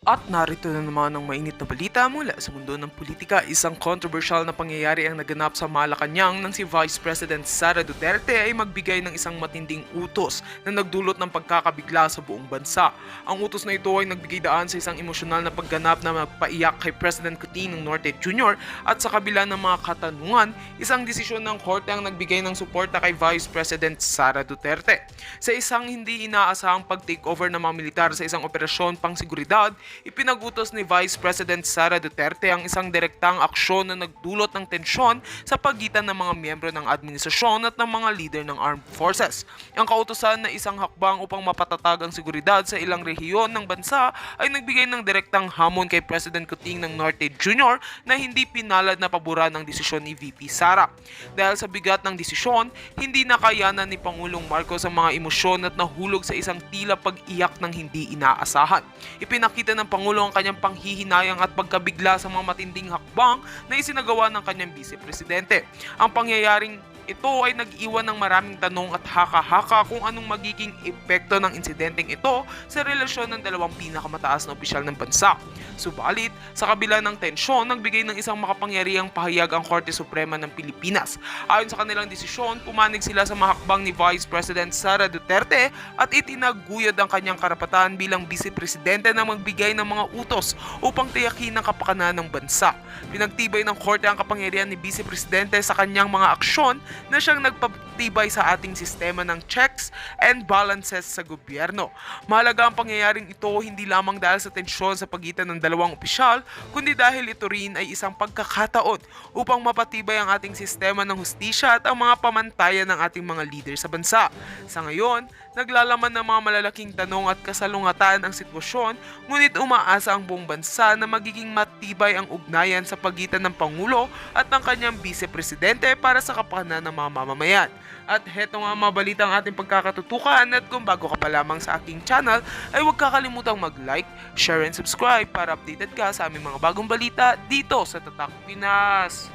At narito na naman ang mainit na balita mula sa mundo ng politika. Isang controversial na pangyayari ang naganap sa Malacanang nang si Vice President Sara Duterte ay magbigay ng isang matinding utos na nagdulot ng pagkakabigla sa buong bansa. Ang utos na ito ay nagbigay daan sa isang emosyonal na pagganap na magpaiyak kay President Coutinho Norte Jr. At sa kabila ng mga katanungan, isang desisyon ng korte ang nagbigay ng suporta kay Vice President Sara Duterte. Sa isang hindi inaasahang pag-takeover ng mga militar sa isang operasyon pang seguridad, ipinagutos ni Vice President Sara Duterte ang isang direktang aksyon na nagdulot ng tensyon sa pagitan ng mga miyembro ng administrasyon at ng mga leader ng armed forces. Ang kautusan na isang hakbang upang mapatatag ang seguridad sa ilang rehiyon ng bansa ay nagbigay ng direktang hamon kay President Coutinho ng Norte Jr. na hindi pinalad na paboran ng desisyon ni VP Sara. Dahil sa bigat ng desisyon, hindi nakayanan ni Pangulong Marcos ang mga emosyon at nahulog sa isang tila pag-iyak ng hindi inaasahan. Ipinakita ng Pangulo ang kanyang panghihinayang at pagkabigla sa mga matinding hakbang na isinagawa ng kanyang vice-presidente. Ang pangyayaring ito ay nag-iwan ng maraming tanong at haka-haka kung anong magiging epekto ng insidenteng ito sa relasyon ng dalawang pinakamataas na opisyal ng bansa. Subalit, sa kabila ng tensyon, nagbigay ng isang makapangyarihang pahayag ang Korte Suprema ng Pilipinas. Ayon sa kanilang desisyon, pumanig sila sa mahakbang ni Vice President Sara Duterte at itinaguyod ang kanyang karapatan bilang vice-presidente na magbigay ng mga utos upang tiyakin ang kapakanan ng bansa. Pinagtibay ng Korte ang kapangyarihan ni vice-presidente sa kanyang mga aksyon na siyang nagpapatibay sa ating sistema ng checks and balances sa gobyerno. Mahalaga ang pangyayaring ito hindi lamang dahil sa tensyon sa pagitan ng dalawang opisyal, kundi dahil ito rin ay isang pagkakataon upang mapatibay ang ating sistema ng hustisya at ang mga pamantayan ng ating mga leader sa bansa. Sa ngayon, naglalaman ng mga malalaking tanong at kasalungatan ang sitwasyon, ngunit umaasa ang buong bansa na magiging matibay ang ugnayan sa pagitan ng Pangulo at ng kanyang vice-presidente para sa kapakanan ng mga mamamayan. At heto nga mga balita ang ating pagkakatutukan, at kung bago ka pa lamang sa aking channel ay huwag kakalimutang mag-like, share and subscribe para updated ka sa aming mga bagong balita dito sa Tatak Pinas.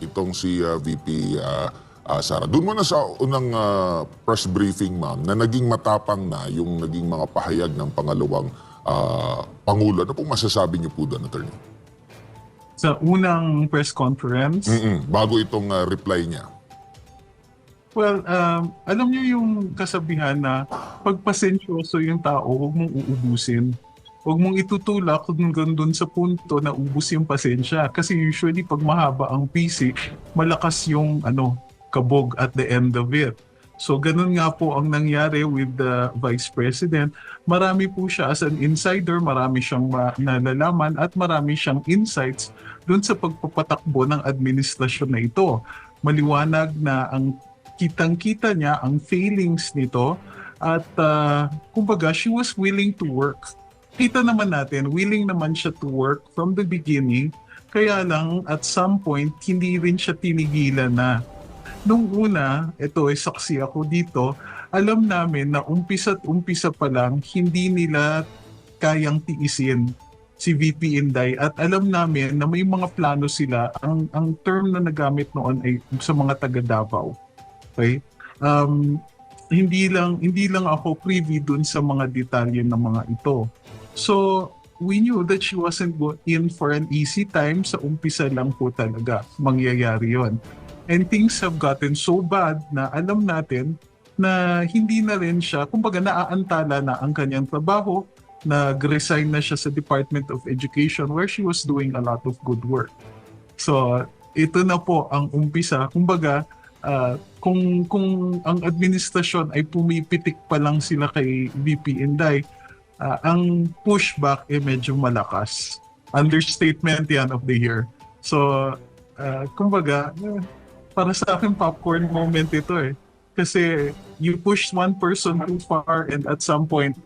Itong si VP Sara. Doon muna sa unang press briefing, ma'am, na naging matapang na yung naging mga pahayag ng pangalawang Pangulo. Ano pong masasabi niyo po doon, Attorney? Sa unang press conference, Bago itong reply niya. well, alam niyo yung kasabihan na pagpasensyoso yung tao, huwag mong uubusin. Huwag mong itutulak hanggang doon sa punto na ubus yung pasensya. Kasi usually pag mahaba ang PC, malakas yung kabog at the end of it. So ganun nga po ang nangyari with the Vice President. Marami po siya as an insider, marami siyang nalalaman at marami siyang insights doon sa pagpapatakbo ng administrasyon na ito. Maliwanag na ang kitang-kita niya ang failings nito at kumbaga she was willing to work. Kita naman natin, willing naman siya to work from the beginning, kaya lang at some point, hindi rin siya tinigilan na. Nung una, ito ay saksi ako dito, alam namin na umpisa pa lang, hindi nila kayang tiisin si VP Inday at alam namin na may mga plano sila. Ang term na nagamit noon ay sa mga taga Davao. Okay? Hindi lang ako privy dun sa mga detalye ng mga ito. So, we knew that she wasn't in for an easy time. Sa umpisa lang po talaga mangyayari yon. And things have gotten so bad na alam natin na hindi na rin siya, kumbaga naaantala na ang kanyang trabaho, nag-resign na siya sa Department of Education where she was doing a lot of good work. So, ito na po ang umpisa. Kumbaga, kung ang administrasyon ay pumipitik pa lang sila kay VP Inday, ang pushback ay medyo malakas. Understatement yan of the year. So, kumbaga, para sa akin popcorn moment ito eh. Kasi you push one person too far and at some point,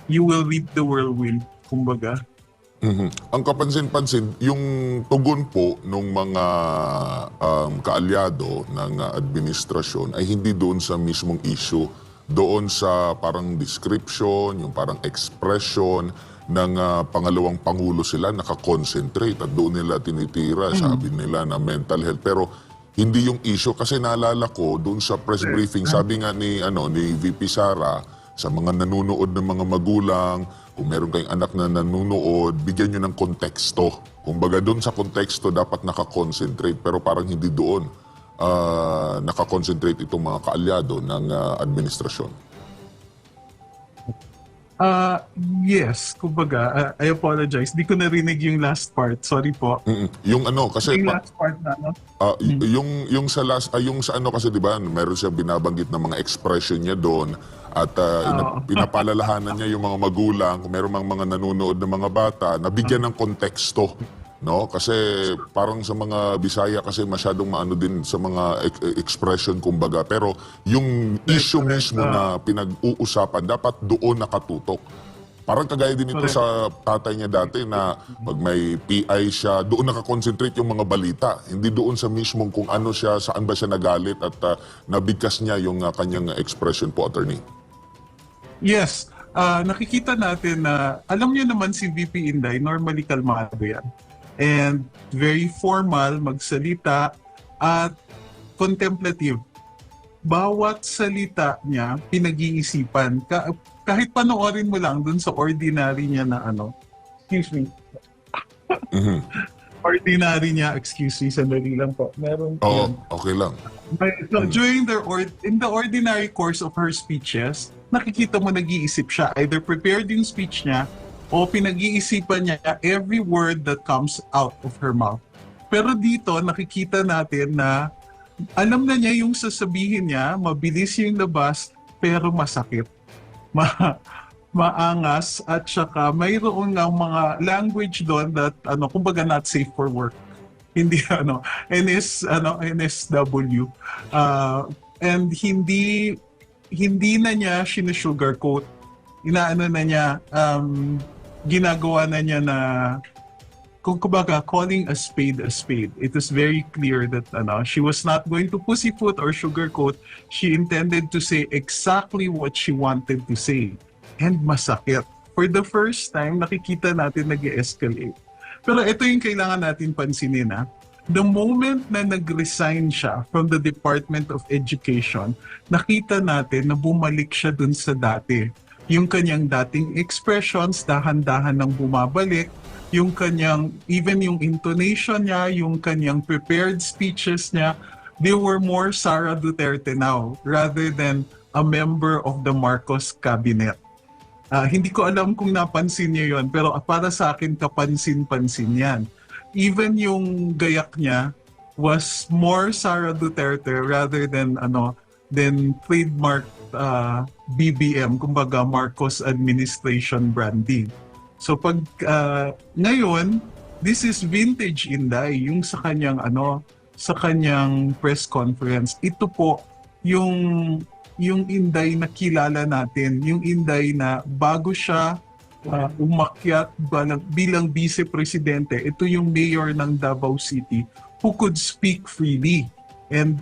you will reap the whirlwind, kumbaga. Ang kapansin-pansin, yung tugon po ng mga kaalyado ng administrasyon ay hindi doon sa mismong issue, doon sa parang description, yung parang expression pangalawang pangulo sila, nakakonsentrate at doon nila tinitira, sabi nila na mental health. Pero hindi yung issue kasi naalala ko doon sa press briefing, sabi nga ni VP Sara, sa mga nanonood ng mga magulang, kung meron kayong anak na nanonood, bigyan nyo ng konteksto. Kumbaga doon sa konteksto dapat nakakonsentrate, pero parang hindi doon nakakonsentrate itong mga kaalyado ng administrasyon. Yes, kumbaga, I apologize. Di ko narinig yung last part. Sorry po. Yung kasi Yung last part na, no? yung sa kasi 'di ba, meron siyang binabanggit na mga expression niya doon at pinapalalahanan niya yung mga magulang kung meron mga nanonood ng mga bata na bigyan ng konteksto, no? Kasi parang sa mga Bisaya kasi masyadong maano din sa mga expression kumbaga, pero yung issue mismo na pinag-uusapan dapat doon nakatutok. Parang kagaya din ito sa tatay niya dati na pag may PI siya, doon nakakonsentrate yung mga balita. Hindi doon sa mismong kung ano siya, saan ba siya nagalit at nabigkas niya yung kanyang expression po, attorney. Yes. Nakikita natin na, alam niyo naman si VP Inday, normally kalmado yan. And very formal, magsalita, at contemplative. Bawat salita niya, pinag-iisipan. Kahit panoorin mo lang dun sa ordinary niya na excuse me. Ordinary niya, excuse me, sandali lang po. Meron Oo, okay lang. So, in the ordinary course of her speeches, nakikita mo nag-iisip siya. Either prepared yung speech niya o pinag-iisipan niya every word that comes out of her mouth. Pero dito, nakikita natin na alam na niya yung sasabihin niya, mabilis yung labas, pero masakit. Maangas, at saka mayroon ng mga language doon that, kumbaga not safe for work. Hindi, NSW. And hindi na niya sinusugarcoat. Inaano na niya, ginagawa na niya na, kung kumbaga, calling a spade a spade. It was very clear that she was not going to pussyfoot or sugarcoat. She intended to say exactly what she wanted to say. And masakit. For the first time, nakikita natin nag-escalate. Pero ito yung kailangan natin pansinin. The moment na nag-resign siya from the Department of Education, nakita natin na bumalik siya dun sa dati. Yung kanyang dating expressions, dahan-dahan nang bumabalik. Yung kanyang, even yung intonation niya, yung kanyang prepared speeches niya, they were more Sara Duterte now rather than a member of the Marcos cabinet. Hindi ko alam kung napansin niyo yon, pero para sa akin kapansin-pansin yan. Even yung gayak niya was more Sara Duterte rather than trademark BBM, kumbaga Marcos administration branding. So pag ngayon, this is vintage Inday, yung sa kanyang press conference. Ito po yung Inday na kilala natin, yung Inday na bago siya umakyat bilang vice-presidente, ito yung mayor ng Davao City who could speak freely and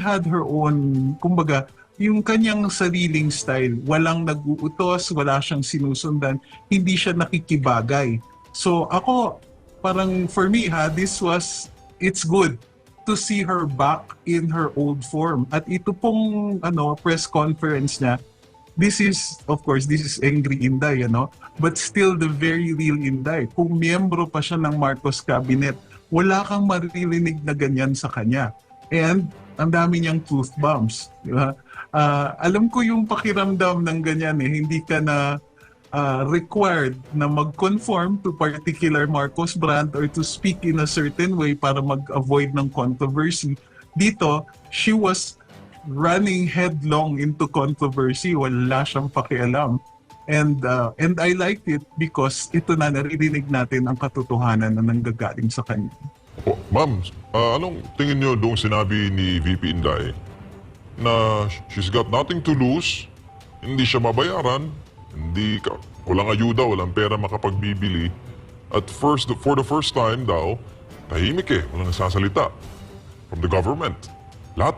had her own, kumbaga, yung kanyang sariling style. Walang nag-uutos, wala siyang sinusundan, hindi siya nakikibagay. So ako, parang for me it's good to see her back in her old form. At ito pong press conference niya, this is angry Inday, but still the very real Inday. Kung miyembro pa siya ng Marcos cabinet, wala kang maririnig na ganyan sa kanya. And ang dami niyang truth bombs, di ba? Alam ko yung pakiramdam ng ganyan hindi ka na required na mag-conform to particular Marcos brand or to speak in a certain way para mag-avoid ng controversy. Dito, she was running headlong into controversy, wala siyang pakialam. And I liked it because ito na naririnig natin ang katotohanan na nanggagaling sa kanya. Ma'am, anong tingin niyo doong sinabi ni VP Inday na she's got nothing to lose, hindi siya mabayaran, walang ayuda, walang pera makapagbibili, at for the first time daw, tahimik walang nasasalita from the government. Lahat,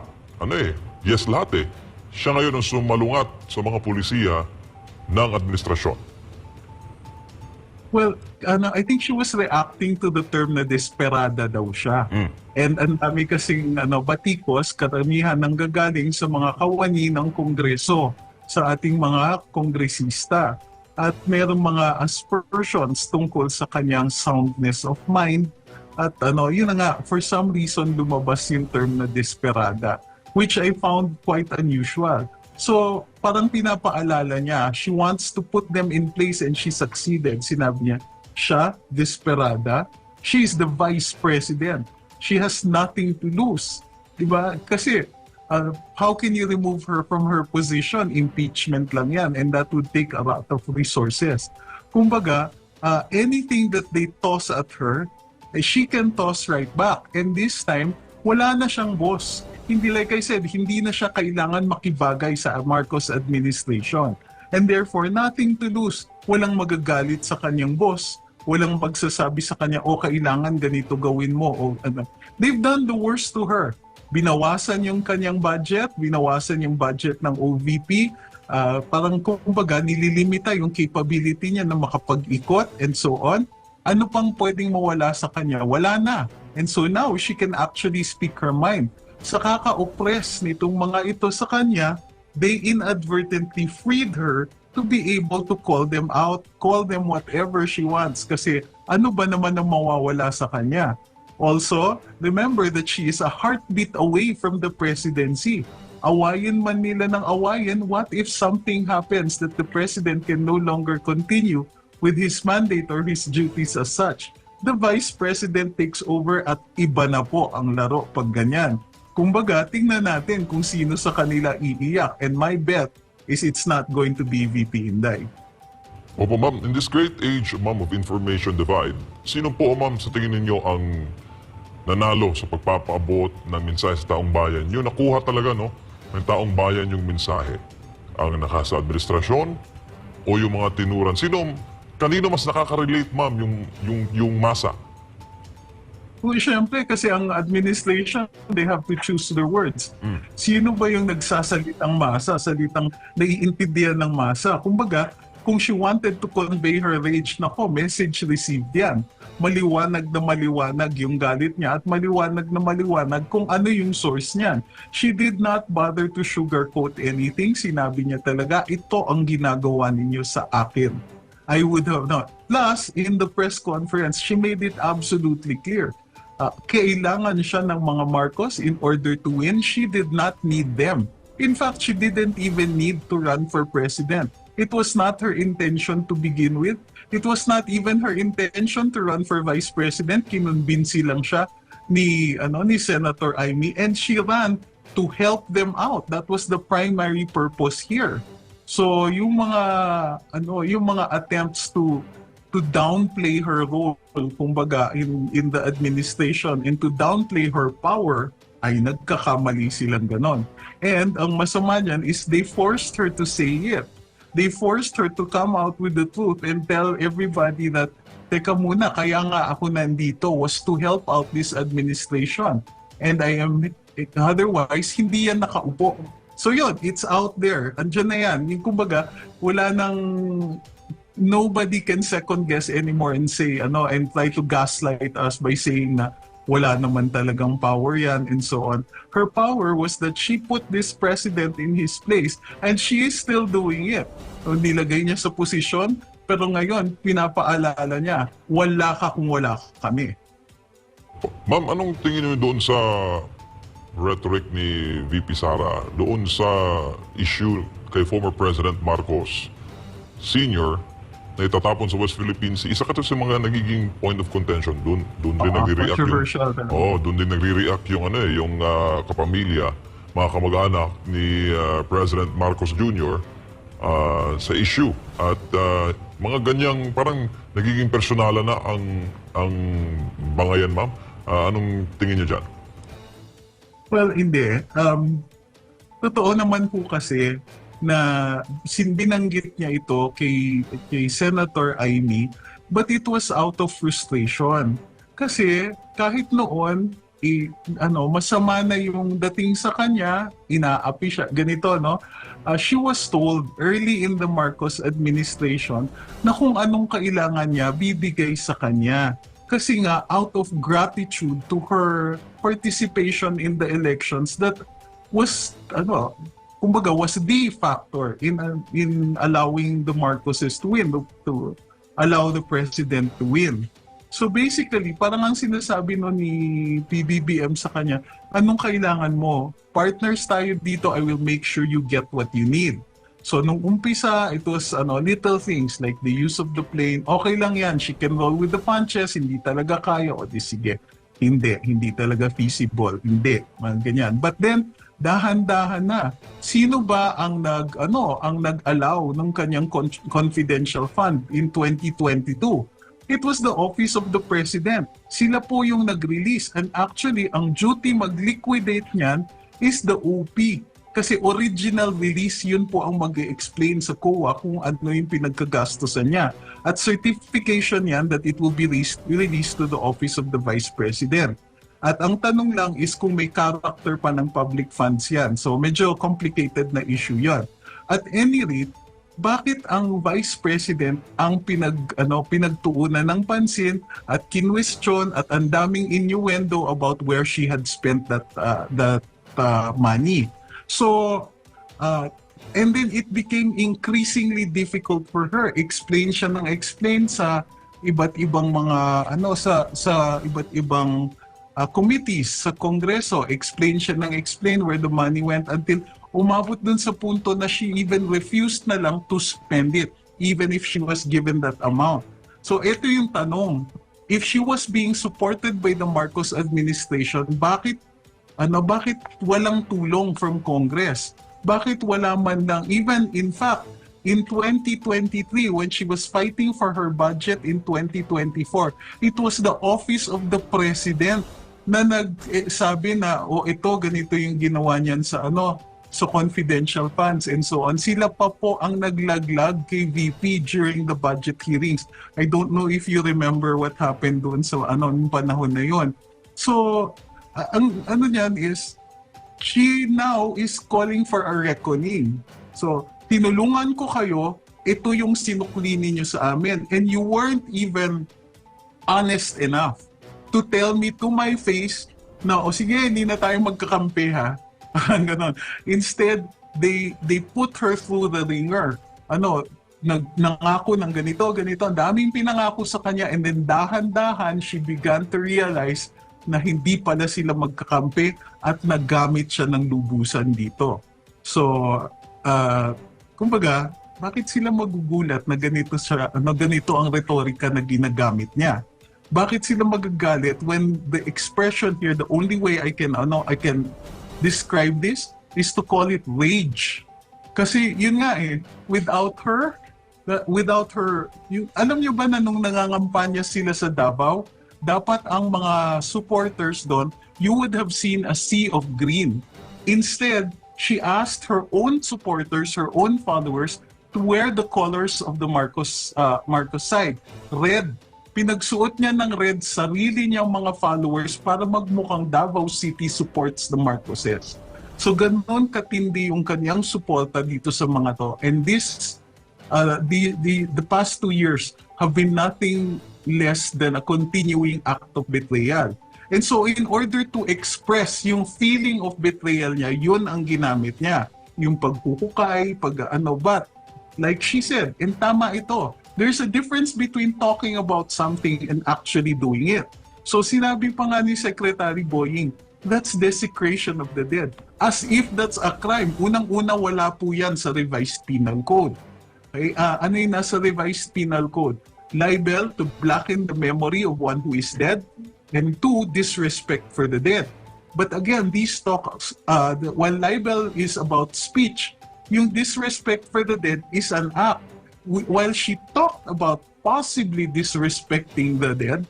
yes lahat Siya ngayon ang sumalungat sa mga pulisiya ng administrasyon. Well, I think she was reacting to the term na desperada daw siya. And ang dami kasing batikos, karamihan ng gagaling sa mga kawani ng Kongreso, sa ating mga kongresista. At merong mga aspersions tungkol sa kanyang soundness of mind. At yun na nga, for some reason lumabas yung term na desperada, which I found quite unusual. So, parang pinapaalala niya, she wants to put them in place and she succeeded. Sinabi niya, siya, desperada, she is the vice president. She has nothing to lose. Diba? Kasi, how can you remove her from her position? Impeachment lang yan, and that would take a lot of resources. Kumbaga, anything that they toss at her, she can toss right back. And this time, wala na siyang boss. Hindi, like I said, hindi na siya kailangan makibagay sa Marcos administration. And therefore, nothing to lose. Walang magagalit sa kanyang boss. Walang magsasabi sa kanya, kailangan ganito gawin mo. They've done the worst to her. Binawasan yung kanyang budget, binawasan yung budget ng OVP. Parang kumbaga, nililimita yung capability niya na makapag-ikot and so on. Ano pang pwedeng mawala sa kanya? Wala na. And so now, she can actually speak her mind. Sa kaka-oppress nitong mga ito sa kanya, they inadvertently freed her to be able to call them out, call them whatever she wants. Kasi ano ba naman ang mawawala sa kanya? Also, remember that she is a heartbeat away from the presidency. Awayin man nila ng awayin, what if something happens that the president can no longer continue with his mandate or his duties as such? The vice president takes over at iba na po ang laro pag ganyan. Kumbaga, tingnan natin kung sino sa kanila iiyak. And my bet is it's not going to be VP Inday. Opo, ma'am, in this great age, ma'am, of information divide, sino po, ma'am, sa tingin ninyo ang nanalo sa pagpapaabot ng mensahe sa taong bayan? Yung nakuha talaga, no, ng taong bayan yung mensahe. Ang nakasa administrasyon o yung mga tinuran? Kanino mas nakaka-relate, ma'am, yung masa? Well, syempre, kasi ang administration, they have to choose their words. Sino ba yung nagsasalitang masa, salitang naiintindihan ng masa? Kumbaga, kung she wanted to convey her rage, message received yan. Maliwanag na maliwanag yung galit niya at maliwanag na maliwanag kung ano yung source niyan. She did not bother to sugarcoat anything. Sinabi niya talaga, ito ang ginagawa ninyo sa akin. I would have not. Plus, in the press conference, she made it absolutely clear. Kailangan siya ng mga Marcos in order to win. She did not need them. In fact, she didn't even need to run for president. It was not her intention to begin with. It was not even her intention to run for vice president. Kinumbinsi lang siya ni Senator Amy, and she ran to help them out. That was the primary purpose here. So yung mga attempts to downplay her role, kumbaga, in the administration and to downplay her power, ay nagkakamali silang ganon. And ang masama niyan is they forced her to say it. They forced her to come out with the truth and tell everybody that, teka muna, kaya nga ako nandito was to help out this administration. And otherwise, hindi yan nakaupo. So yun, it's out there. Andiyan na yan. Yung kumbaga, nobody can second guess anymore and say, and try to gaslight us by saying na wala naman talagang power yan and so on. Her power was that she put this president in his place and she is still doing it. So, nilagay niya sa posisyon, pero ngayon, pinapaalala niya, wala ka kung wala kami. Ma'am, anong tingin niyo doon sa rhetoric ni VP Sara, doon sa issue kay former President Marcos Sr., na itatapon sa West Philippines? Isa ka to sa mga nagiging point of contention. Doon din nagre-react doon din nagre-react yung kapamilya, mga kamag-anak ni President Marcos Jr. Sa issue. At mga ganyang parang nagiging personala na ang bangayan, ma'am. Anong tingin niyo dyan? Well, hindi. Totoo naman po kasi na binanggit niya ito kay Senator Amy, but it was out of frustration. Kasi kahit noon, masama na yung dating sa kanya, inaapi siya, ganito, no? She was told early in the Marcos administration na kung anong kailangan niya, bibigay sa kanya. Kasi nga, out of gratitude to her participation in the elections that was, kumbaga, was the factor in allowing the Marcoses to win, to allow the president to win. So basically, parang ang sinasabi no ni PBBM sa kanya, anong kailangan mo? Partners tayo dito, I will make sure you get what you need. So nung umpisa, it was little things like the use of the plane. Okay lang yan, she can roll with the punches, hindi talaga kaya, o di sige. Hindi talaga feasible, hindi, mga ganyan. But then, dahan-dahan na. Sino ba ang nag-allow ng kanyang confidential fund in 2022? It was the Office of the President. Sila po yung nag-release. And actually, ang duty mag-liquidate niyan is the OP. Kasi original release, yun po ang mag-explain sa COA kung ano yung pinagkagastosan niya. At certification yan that it will be released to the Office of the Vice President. At ang tanong lang is kung may character pa ng public funds yan. So medyo complicated na issue yan. At any rate, bakit ang Vice President ang pinagtuunan ng pansin at kinwestiyon at ang daming innuendo about where she had spent that money. So, and then it became increasingly difficult for her. Explain siya ng explain sa iba't ibang mga sa iba't ibang committees sa Kongreso. Explain siya ng explain where the money went until umabot dun sa punto na she even refused na lang to spend it even if she was given that amount. So ito yung tanong. If she was being supported by the Marcos administration, bakit walang tulong from Congress? Bakit wala man lang, even in fact, in 2023, when she was fighting for her budget in 2024, it was the Office of the President na nagsabi na, ito, ganito yung ginawa niyan sa confidential funds and so on. Sila pa po ang naglaglag kay VP during the budget hearings. I don't know if you remember what happened doon sa nung panahon na yon. So, ang niyan is, she now is calling for a reckoning. So, tinulungan ko kayo, ito yung sinukli ninyo sa amin. And you weren't even honest enough to tell me to my face na, sige, hindi na tayo magkakampi ha. Ganon. Instead, they put her through the ringer. Nangako ng ganito. Ang daming pinangako sa kanya and then dahan-dahan, she began to realize na hindi pala sila magkakampi at naggamit siya ng lubusan dito. So, kumbaga, bakit sila magugulat na ganito ang retorika na ginagamit niya? Bakit sila magagalit when the expression here, the only way I can describe this is to call it rage. Kasi yun nga without her, alam niyo ba na nung nangangampanya sila sa Davao, dapat ang mga supporters doon, you would have seen a sea of green. Instead, she asked her own supporters, her own followers, to wear the colors of the Marcos side. Red. Pinagsuot niya ng red sarili niyang mga followers para magmukhang Davao City supports the Marcoses. So ganoon katindi yung kanyang suporta dito sa mga to. And this, the past 2 years have been nothing less than a continuing act of betrayal. And so in order to express yung feeling of betrayal niya, yun ang ginamit niya. Yung paghuhukay, but like she said, and tama ito, there's a difference between talking about something and actually doing it. So sinabi pa nga ni Secretary Boying, that's desecration of the dead. As if that's a crime. Unang-una, wala po yan sa revised penal code. Okay? Ano yung nasa revised penal code? Libel to blacken the memory of one who is dead, and 2, disrespect for the dead. But again, these talks, while libel is about speech, yung disrespect for the dead is an act. While she talked about possibly disrespecting the dead,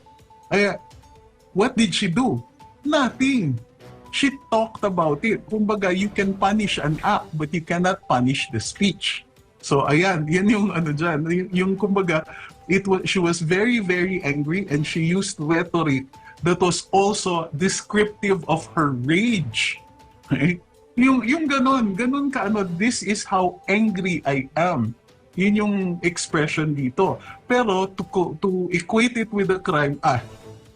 what did she do? Nothing. She talked about it. Kumbaga, you can punish an act, but you cannot punish the speech. So, ayan, yan yung dyan. Yung kumbaga, she was very, very angry and she used rhetoric that was also descriptive of her rage. Okay? Yung ganun ka ano, this is how angry I am. Yun yung expression dito. Pero to equate it with a crime,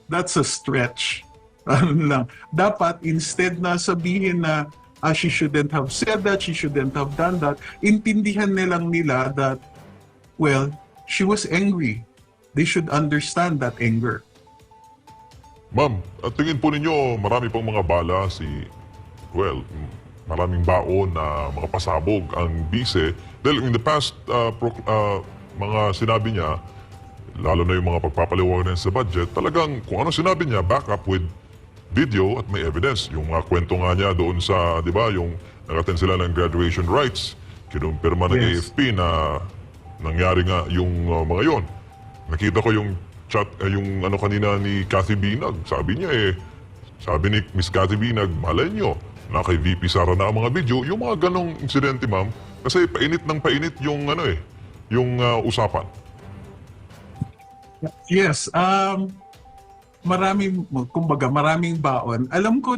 that's a stretch. Ano lang. Dapat instead na sabihin na she shouldn't have said that, she shouldn't have done that, intindihan nilang nila that, well, she was angry. They should understand that anger. Ma'am, at tingin po ninyo marami pang mga bala maraming baon na mga pasabog ang bise. Dahil in the past, mga sinabi niya, lalo na yung mga pagpapaliwanag sa budget, talagang kung ano sinabi niya, back up with video at may evidence. Yung mga kwento nga niya doon sa, di ba, yung nag-attend sila ng graduation rites, kinumpirma ng Yes. AFP na nangyari nga yung mga yon. Nakita ko yung chat, yung ano kanina ni Cathy Binag. Sabi ni Miss Cathy Binag, malay nyo, na kay VP Sara na ang mga video, yung mga ganong insidente, ma'am, kasi painit ng painit yung yung usapan. Yes, maraming baon. Alam ko